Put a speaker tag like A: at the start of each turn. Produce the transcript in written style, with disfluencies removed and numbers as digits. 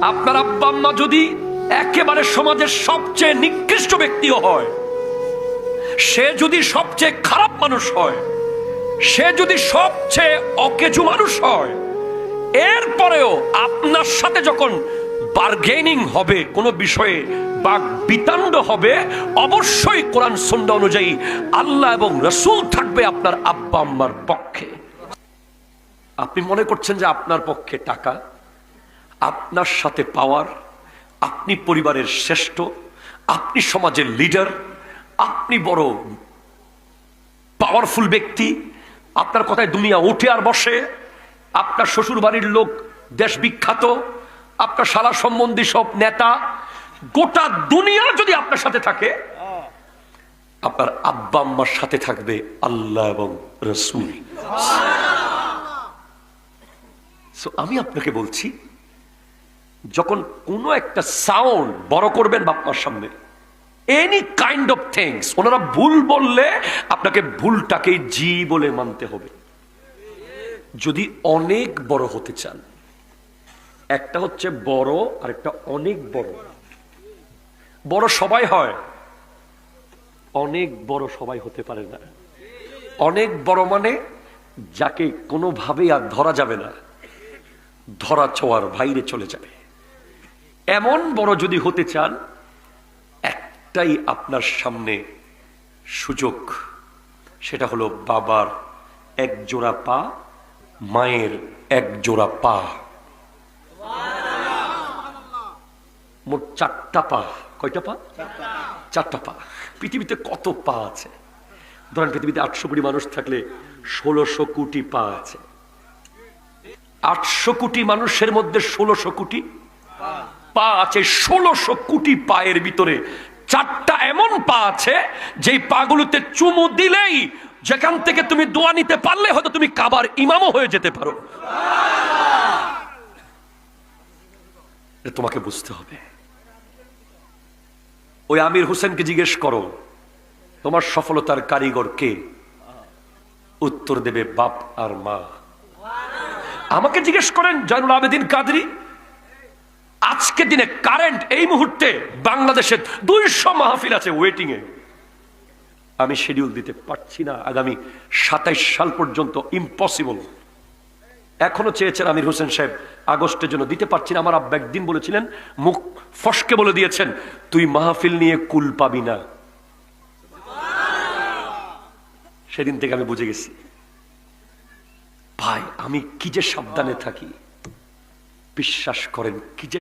A: আপনার আব্বা আম্মা যদি একেবারে সমাজের সবচেয়ে নিকৃষ্ট ব্যক্তিও হয়, সে যদি সবচেয়ে খারাপ মানুষ হয়, সে যদি সবচেয়ে অকেজু মানুষ হয়, এরপরেও আপনার সাথে যখন বার্গেনিং হবে কোনো বিষয়ে বা বিতান্ড হবে, অবশ্যই কোরআন সুন্নাহ অনুযায়ী আল্লাহ এবং রাসূল থাকবে আপনার আব্বা আম্মার পক্ষে। আপনি মনে করছেন যে আপনার পক্ষে টাকা, আপনার সাথে পাওয়ার, আপনি পরিবারের শ্রেষ্ঠ, আপনি সমাজের লিডার, আপনি বড় পাওয়ারফুল ব্যক্তি, আপনার কথায় দুনিয়া উঠে আর বসে, আপনার শ্বশুর বাড়ির লোক দেশ বিখ্যাত, আপনার শালা সম্বন্ধী সব নেতা, গোটা দুনিয়া যদি আপনার সাথে থাকে, আপনার আব্বা আম্মার সাথে থাকবে আল্লাহ এবং রাসূল। আমি আপনাকে বলছি, যখন কোনো একটা সাউন্ড বড় করবেন বাপমার সামনে, এনি কাইন্ড অফ থিংস, ওনারা ভুল বললে আপনাকে ভুলটাকে জি বলে মানতে হবে। যদি অনেক বড় হতে চান, একটা হচ্ছে বড় আর একটা অনেক বড়। বড় সবাই হয়, অনেক বড় সবাই হতে পারে না। অনেক বড় মানে যাকে কোনোভাবেই আর ধরা যাবে না, ধরা ছোঁয়ার বাইরে চলে যাবে, এমন বড় যদি হতে চান, একটাই আপনার সামনে সুযোগ, সেটা হলো বাবার এক জোড়া পা, মায়ের এক জোড়া পা, মোট 4টা পা। কয়টা পা? 4টা পা। পৃথিবীতে কত পা আছে? ধরেন পৃথিবীতে 800 কোটি মানুষ থাকলে 1600 কোটি পা আছে। 800 কোটি মানুষের মধ্যে 1600 কোটি পা আছে। 1600 কোটি পায়ের ভিতরে 4টা এমন পা আছে যেই পাগুলোতে চুমু দিলেই যেখান থেকে তুমি দোয়া নিতে পারলে হয়তো তুমি কাবার ইমামও হয়ে যেতে পারো। তোমাকে বুঝতে হবে। ওই আমির হোসেনকে জিজ্ঞেস করো তোমার সফলতার কারিগর কে, উত্তর দেবে বাপ আর মা। আমাকে জিজ্ঞেস করেন জয়নুল আবেদিন কাদরি, আজকে দিনে কারেন্ট এই মুহূর্তে বাংলাদেশে 200 মাহফিল আছে ওয়েটিং এ। আমি শিডিউল দিতে পারছি না, আগামী 27 সাল পর্যন্ত ইম্পসিবল। এখনো চেয়েছেন আমির হোসেন সাহেব আগস্টের জন্য, দিতে পারছি না। আমার আব্বা একদিন বলেছিলেন, মুখ ফসকে বলে দিয়েছেন, তুই মাহফিল নিয়ে কুল পাবি না। সেদিন থেকে আমি বুঝে গেছি, ভাই আমি কি যে সাবধানে থাকি, বিশ্বাস করেন কি যে